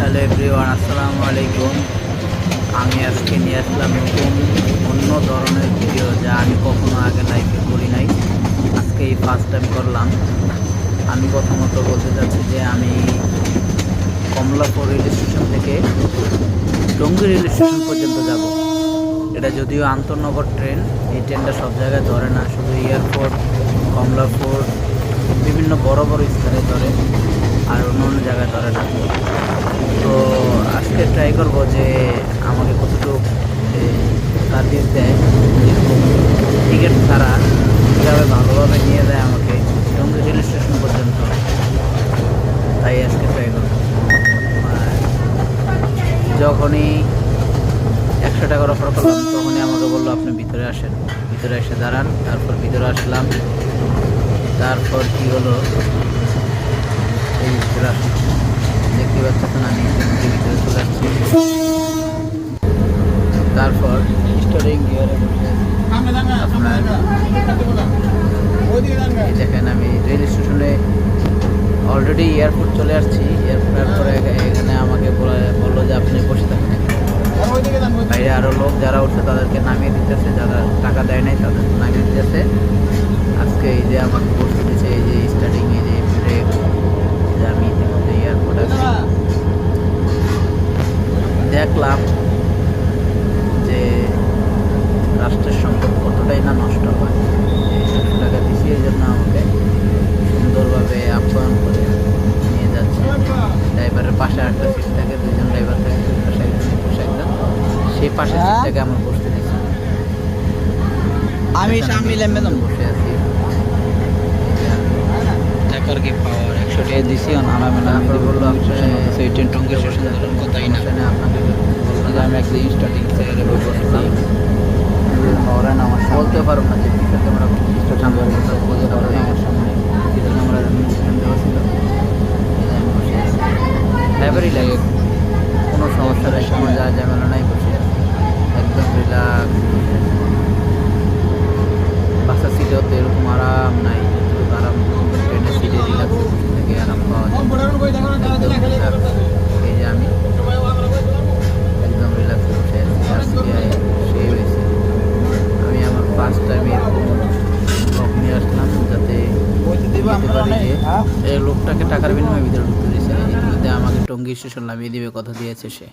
Hello everyone, আসসালামু আলাইকুম। আমি আজকে নিয়ে আসলাম নতুন অন্য ধরনের ভিডিও, যা আমি কখনো আগে লাইফে করি নাই। আজকে এই ফার্স্ট টাইম করলাম। আমি প্রথমত বলতে চাচ্ছি যে আমি কমলাপুর রেল স্টেশন থেকে টঙ্গী রেল স্টেশন পর্যন্ত যাব। এটা যদিও আন্তনগর ট্রেন, এই ট্রেনটা সব জায়গায় ধরে না, শুধু এয়ারপোর্ট, কমলাপুর, বিভিন্ন বড় বড় স্থানে ধরে, আর অন্য অন্য জায়গায় ধরে না। তো আজকে ট্রাই করবো যে আমাকে কতটুকু সার্ভিস দেয়, যেরকম টিকিট ছাড়া কীভাবে ভালোভাবে নিয়ে যায় আমাকে টঙ্গী রেল স্টেশন পর্যন্ত, তাই আজকে ট্রাই করবো। যখনই 100 টাকার অফার করলাম, তখনই আমাকে বললো আপনি ভিতরে আসেন, ভিতরে এসে দাঁড়ান। তারপর ভিতরে আসলাম। তারপর কি হলো, এই ভিতরে আসলাম, দেখতে পাচ্ছেন আমি ভিতরে চলে আসছি। তারপর স্টার্টিং গিয়ারে আপনার দেখেন আমি রেল স্টেশনে অলরেডি এয়ারপোর্ট চলে আসছি। এয়ারপোর্টের পরে এখানে আমাকে বললো যে আপনি বসে থাকেন, বাইরে আরও লোক যারা উঠছে তাদেরকে নামিয়ে দিতেছে, যারা টাকা দেয় নাই তাদের নামিয়ে দিতেছে। আজকে এই যে আমাকে বসতে দিচ্ছে, এই যে স্টার্টিং, এই যে ব্রেক, যে আমি ইতিমধ্যে এয়ারপোর্ট আছি। দেখলাম যে রাষ্ট্রের সম্পদ কতটাই না নষ্ট হয়। এই 100 টাকা দিচ্ছি, এই জন্য আমাকে সুন্দরভাবে আপ্যায়ন করে নিয়ে যাচ্ছে। ড্রাইভারের পাশে একটা সিট থাকে, দুজন ড্রাইভার থাকে, দুই পাশে একজন, এই পাশে একজন, সেই পাশে সিটটাকে আমার বসতে দিচ্ছে। আমি বসে আছি। টাকার কি পাওয়ার 100 টাকা দিছি নামে তারপর বললো সেই ট্রেন টঙ্গী স্টেশন কথাই না। আপনাকে বললো যে আমি একদিন স্টার্টিং থেকে বসেছি আমার বলতে পারবো না যে পিছনে ক্যামেরা বলতে পারবো না, আমার সামনে পিছনে ক্যামেরা দেওয়া ছিল। ড্রাইভারই লাগে, কোনো সমস্যা নেই, কোনো যা ঝামেলা নাই, বসে আছে একদম রিল্যাক্স। বাসার সিটেও তো এরকম আরাম নাই, যতটুকু আরাম ট্রেনের সিটে রিল্যাক্সে বসে থেকে আরাম পাওয়া যায়, একদম রিল্যাক্স। এই যে আমি একদম রিল্যাক্সে বসে আছি। আজকে সেই হয়েছে, আমি আমার ফার্স্ট টাইম এরকম ব্লগ নিয়ে আসলাম, যাতে দিতে পারি যে এই লোকটাকে টাকার বিনিময়ে ভিতরে ঢুকতে দিয়েছে, ইতিমধ্যে আমাকে টঙ্গী স্টেশন নামিয়ে দিবে কথা দিয়েছে সে।